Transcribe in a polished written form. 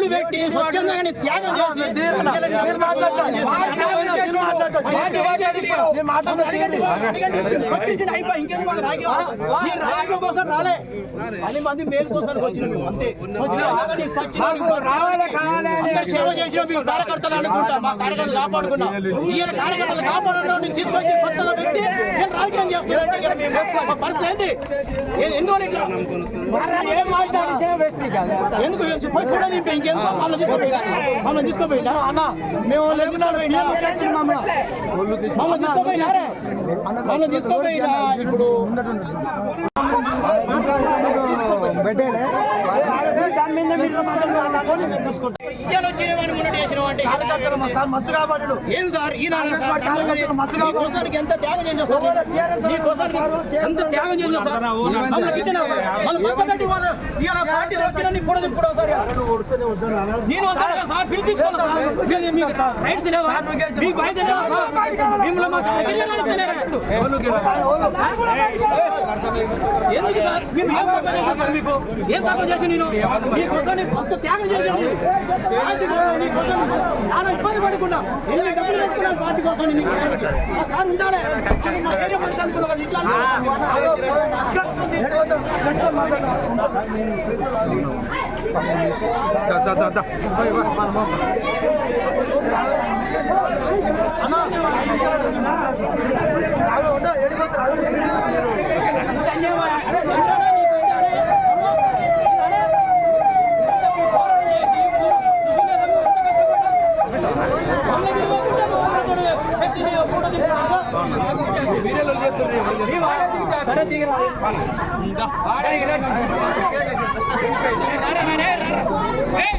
డబ్బులు పెట్టి స్వచ్ఛందంగా త్యాగం కోసం రాలే 10 మంది మేలు కోసం వచ్చింది అంతే. సేవ చేసిన మీరు కార్యకర్తలు అనుకుంటా, మా కార్యకర్తలు కాపాడుకున్నాం. ఈయన కార్యకర్తలు కాపాడడం నేను తీసుకొచ్చి కొత్తలో పెట్టి నేను రాజకీయం చేస్తున్నాను. పరిస్థితి ఏంటి? ఎందుకు ఏం మాట్లాడి ఎందుకు పోయి కూడా ఇంకెందుకు మమ్మల్ని తీసుకోపోయిందా అన్న? మేము మమ్మల్ని తీసుకోపోయినా ఇప్పుడు ఏం సార్ ఎంత త్యాగం ఎంత త్యాగం చేసిన సార్ పార్టీ వచ్చిన కూడా ఇప్పుడు సార్ నేను సార్ పిలిపించుకోను సార్ రైట్స్ లేవా మీకు బాధ్యత లేదా సార్? మిమ్మల్ని మాకు ఎందుకు సార్ మేము ఏం తప్ప సార్? మీకు ఏం తప్ప చేసి నేను మీకోసం కొత్త త్యాగం చేశాను. పార్టీ కోసం నీకోసం చాలా ఇబ్బంది పడకుండా ఎన్ని డబ్బులు పెట్టుకున్నాను పార్టీ కోసం. సార్ ఉండాలి మా ఏరియా మనిషి అనుకున్నాను. ఇట్లా సరే దిగరా Hey,